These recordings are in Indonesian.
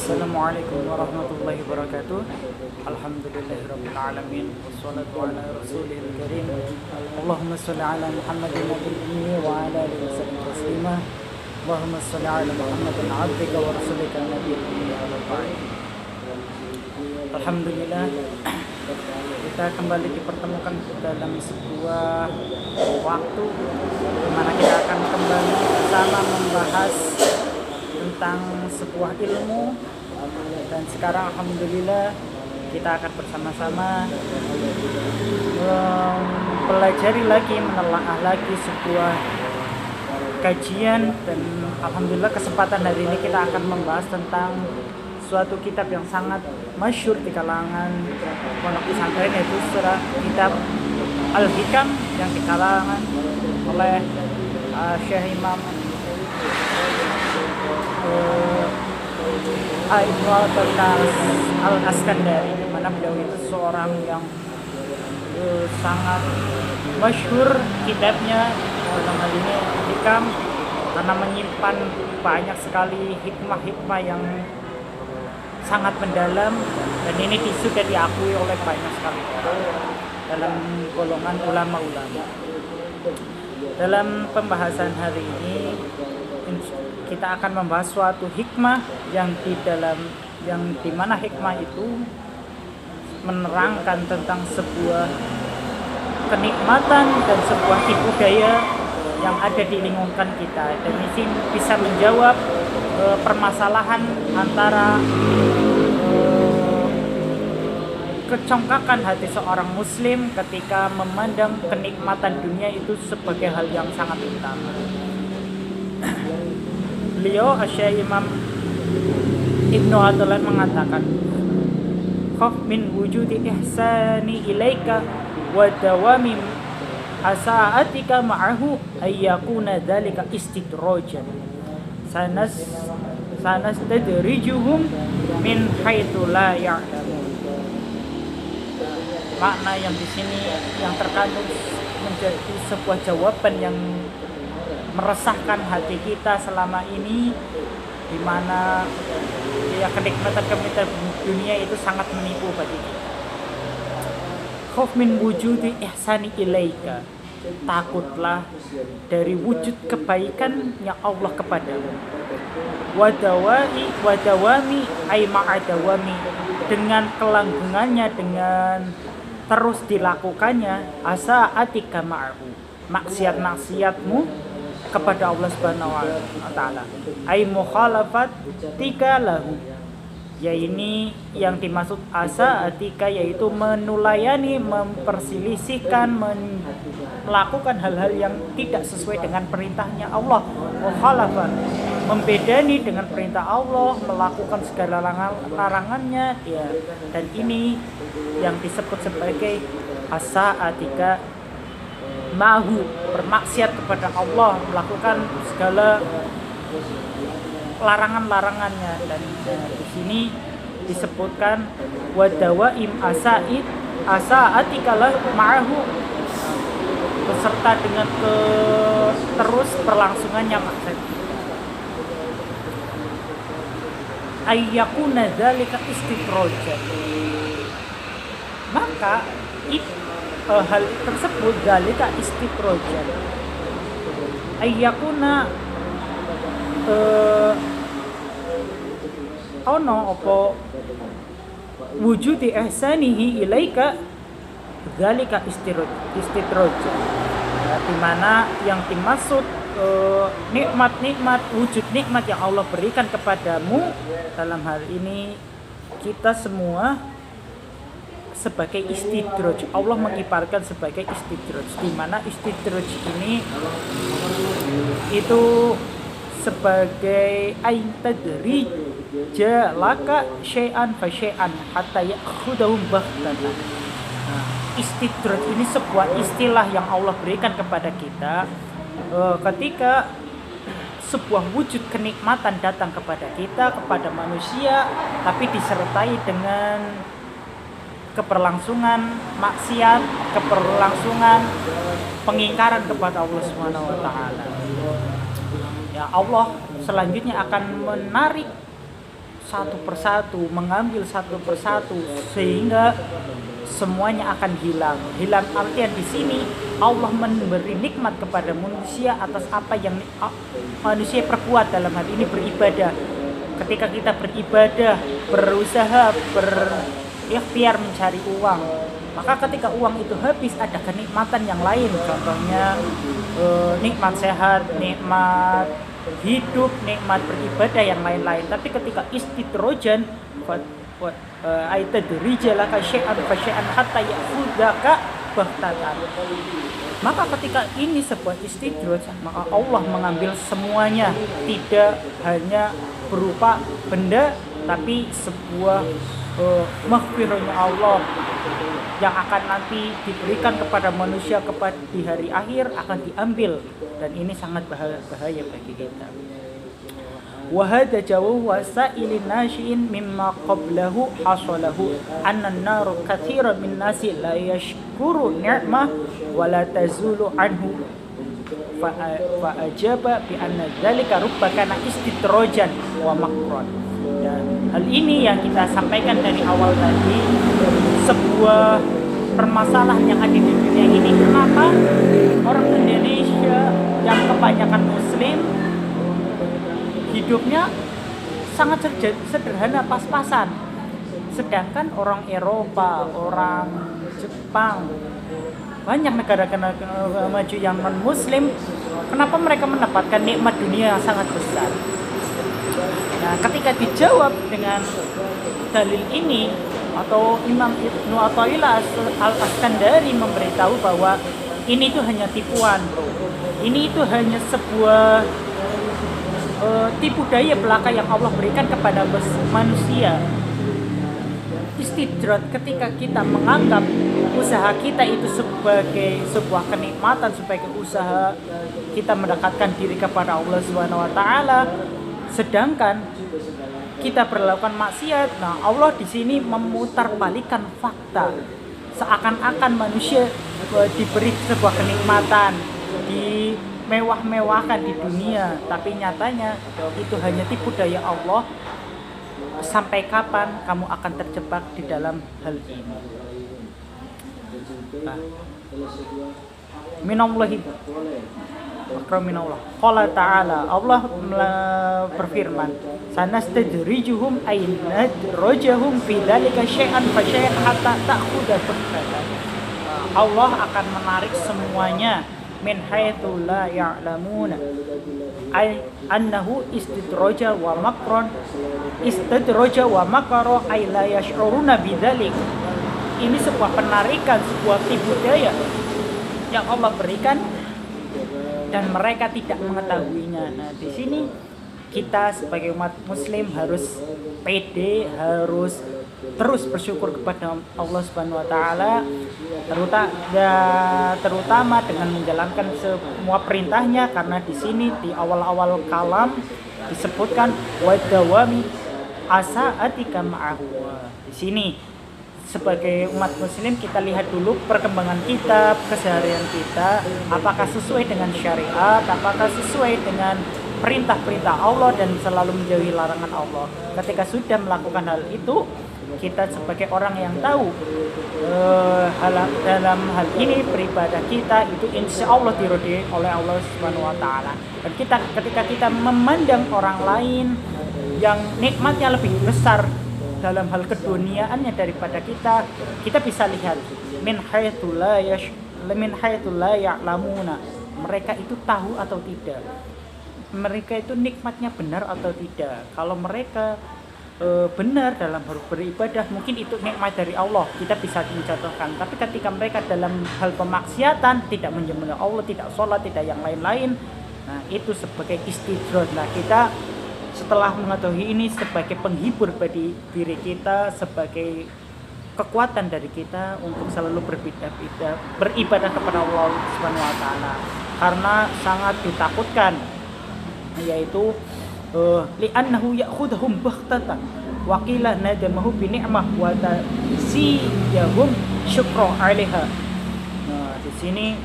Assalamualaikum warahmatullahi wabarakatuh. Alhamdulillahirabbil alamin wassalatu ala rasulil karim. Allahumma shalli ala Muhammadin nabiyil ummi wa ala alihi wasallam taslima. Allahumma shalli ala Muhammadin abdika wa rasulika nabiyil ummi wa ba'd. Alhamdulillah, kita kembali dipertemukan dalam sebuah waktu di mana kita akan kembali bersama membahas tentang sebuah ilmu. Dan sekarang alhamdulillah kita akan bersama-sama mempelajari lagi, menelaah lagi sebuah kajian. Dan alhamdulillah kesempatan hari ini kita akan membahas tentang suatu kitab yang sangat masyhur di kalangan pondok pesantren, yaitu surah kitab Al-Hikam yang dikalangan oleh Syekh Imam Ibnu Al-Askandari, di mana beliau itu seorang yang sangat masyhur kitabnya dalam hal ini Hikam, karena menyimpan banyak sekali hikmah-hikmah yang sangat mendalam, dan ini sudah diakui oleh banyak sekali dalam golongan ulama-ulama. Dalam pembahasan hari ini kita akan membahas suatu hikmah yang di mana hikmah itu menerangkan tentang sebuah kenikmatan dan sebuah tipu daya yang ada di lingkungan kita, dan ini bisa menjawab permasalahan antara kecongkakan hati seorang muslim ketika memandang kenikmatan dunia itu sebagai hal yang sangat utama. Beliau Syekh Imam Ibnu Athaillah mengatakan, "Khaf min wujudi ihsani ilaika wa dawami asa'atika ma'ahu ayyakuna dzalika istidrajan sanastadrijuhum min haitsu la ya'lamun." Makna yang di sini yang terkandung menjadi sebuah jawaban yang meresahkan hati kita selama ini, di mana ya kenikmatan dunia itu sangat menipu bagi kita. Khauf min wujudi ihsani ilaika, takutlah dari wujud kebaikannya Allah kepadamu. Wadawami ay ma'adawami, dengan kelanggengannya, dengan terus dilakukannya, asa atika ma'ahu, maksiat-maksiatmu kepada Allah Subhanahu wa taala, ay mukhalafat tika lahu, ini yang dimaksud asa atika, yaitu menulayani, memperselisihkan, melakukan hal-hal yang tidak sesuai dengan perintahnya Allah. Mukhalafat, membedani dengan perintah Allah, melakukan segala larangannya, ya. Dan ini yang disebut sebagai asa atika mahu, bermaksiat kepada Allah, melakukan segala larangan-larangannya. Dan di sini disebutkan wadawaim asa'atikalah ma'ahu, beserta dengan terus berlangsungannya, maksudnya ayyakuna dzalika istidrajan, maka hal tersebut dzalika istidrajan ayyakuna ono apa wujudi ihsanihi ilaika dzalika istidrajan, di mana yang dimaksud nikmat-nikmat, wujud nikmat yang Allah berikan kepadamu, dalam hal ini kita semua sebagai istidraj. Allah mengibarkan sebagai istidraj, di mana istidraj ini itu sebagai ain tadrij laka syai'an fa syai'an hatta ya'khudahum baghtatan. Istidraj ini sebuah istilah yang Allah berikan kepada kita ketika sebuah wujud kenikmatan datang kepada kita, kepada manusia, tapi disertai dengan keberlangsungan maksiat, keberlangsungan pengingkaran kepada Allah Subhanahu wa taala. Ya, Allah selanjutnya akan menarik satu persatu, mengambil satu persatu sehingga semuanya akan hilang. Hilang artian di sini Allah memberi nikmat kepada manusia atas apa yang manusia perbuat, dalam hal ini beribadah. Ketika kita beribadah, berusaha, berikhtiar mencari uang, maka ketika uang itu habis ada kenikmatan yang lain, contohnya nikmat sehat, nikmat hidup, nikmat beribadah yang lain-lain. Tapi ketika istidrojan aitadrijalaka syai'an fa syai'an hatta ya'khudaka baghtatan, maka ketika ini sebuah istidraj, maka Allah mengambil semuanya, tidak hanya berupa benda, tapi sebuah maghfirahnya Allah yang akan nanti diberikan kepada manusia di hari akhir akan diambil, dan ini sangat bahaya bagi kita. Wahada jawab wasailin nashiin mimma qablahu hasalahu annan naru katsiran min nasi la yashkuru ni'mah wa la tazulu anhu fa ajaba bi anna dzalika rubbakana istidrajan wa makron. Dan hal ini yang kita sampaikan dari awal tadi, sebuah permasalahan yang ada di dunia ini. Kenapa orang Indonesia yang kebanyakan muslim hidupnya sangat sederhana, pas-pasan, sedangkan orang Eropa, orang Jepang, banyak negara-negara maju yang non-muslim, kenapa mereka mendapatkan nikmat dunia yang sangat besar? Nah, ketika dijawab dengan dalil ini, atau Imam Ibnu Athaillah Al-Iskandari memberitahu bahwa ini itu hanya tipuan, bro. Ini itu hanya sebuah tipu daya belaka yang Allah berikan kepada manusia. Istidraj ketika kita menganggap usaha kita itu sebagai sebuah kenikmatan, sebagai usaha kita mendekatkan diri kepada Allah Subhanahu wa taala, sedangkan kita berlakukan maksiat. Nah, Allah di sini memutarbalikkan fakta, seakan-akan manusia diberi sebuah kenikmatan, dimewah-mewahkan di dunia, tapi nyatanya itu hanya tipu daya Allah. Sampai kapan kamu akan terjebak di dalam hal ini? Nah, minallahi minallah. Qala ta'ala, Allah berfirman, sanastadrijuhum aynadrojahum fi dzalika syai'an fa syai'an hatta ta'khudha baghtatan. Allah akan menarik semuanya min haitsu la ya'lamuna, ay annahu istidraja wa makron, istidraja wa makara ay la yash'uruna bidzalik. Ini sebuah penarikan, sebuah tipu daya yang Allah berikan dan mereka tidak mengetahuinya. Nah, di sini kita sebagai umat muslim harus pede, harus terus bersyukur kepada Allah Subhanahu wa taala, terutama dengan menjalankan semua perintahnya, karena di sini di awal-awal kalam disebutkan wadawami asaatika ma'ahu. Di sini sebagai umat muslim kita lihat dulu perkembangan kita, keseharian kita, apakah sesuai dengan syariat, apakah sesuai dengan perintah-perintah Allah dan selalu menjauhi larangan Allah. Ketika sudah melakukan hal itu, kita sebagai orang yang tahu dalam hal ini beribadah kita itu insya Allah diridhoi oleh Allah Subhanahu wa taala. Dan ketika kita memandang orang lain yang nikmatnya lebih besar dalam hal keduniaannya daripada kita bisa lihat min haitsu la ya'lamuna, mereka itu tahu atau tidak, mereka itu nikmatnya benar atau tidak. Kalau mereka benar dalam beribadah, mungkin itu nikmat dari Allah, kita bisa mencontohkan. Tapi ketika mereka dalam hal pemaksiatan, tidak menyembah Allah, tidak sholat, tidak yang lain-lain, nah itu sebagai istidraj. Nah, kita setelah mengetahui ini sebagai penghibur bagi diri kita, sebagai kekuatan dari kita untuk selalu beribadah kepada Allah Subhanahu wa taala, karena sangat ditakutkan, yaitu li'annahu ya'khudhum baghtatan wa qila nadamahu bi ni'mah wa tasiyahum syukra 'alaiha. Nah, di sini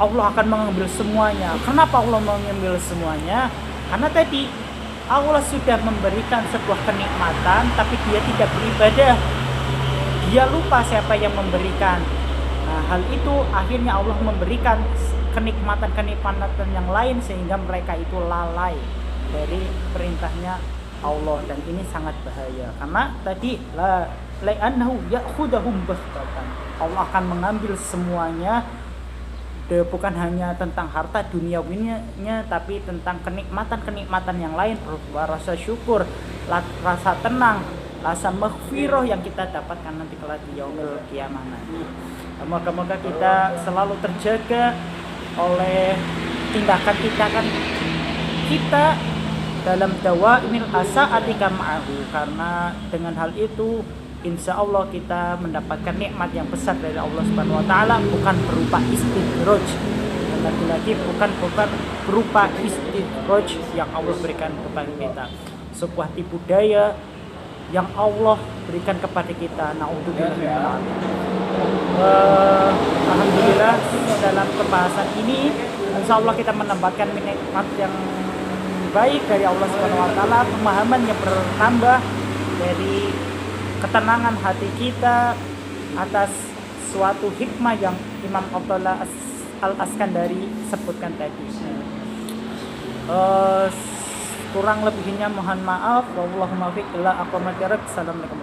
Allah akan mengambil semuanya. Kenapa Allah mengambil semuanya? Karena tadi Allah sudah memberikan sebuah kenikmatan tapi dia tidak beribadah, dia lupa siapa yang memberikan. Nah, hal itu akhirnya Allah memberikan kenikmatan-kenikmatan yang lain sehingga mereka itu lalai dari perintahnya Allah, dan ini sangat bahaya karena tadi la'annahu ya'khudahum baghtatan. Allah akan mengambil semuanya, bukan hanya tentang harta duniawinya tapi tentang kenikmatan-kenikmatan yang lain, rasa syukur, rasa tenang, rasa maghfirah yang kita dapatkan nanti kelak di yaumil qiyamah nanti. Moga-moga kita selalu terjaga oleh tindakan-tindakan kita dalam dawaimil asaati ma'ahu, karena dengan hal itu insya Allah kita mendapatkan nikmat yang besar dari Allah Subhanahu wa taala, bukan berupa istidraj. Lagi-lagi bukan berupa istidraj yang Allah berikan kepada kita, sebuah tipu daya yang Allah berikan kepada kita. Naudzubillah. Alhamdulillah dalam pembahasan ini insya Allah kita mendapatkan nikmat yang baik dari Allah Subhanahu wa taala, pemahaman yang bertambah dari ketenangan hati kita atas suatu hikmah yang Imam Abdullah Al-Askandari sebutkan tadi. Kurang lebihnya mohon maaf. Wallahumma fiq ila aqwamati. Assalamualaikum.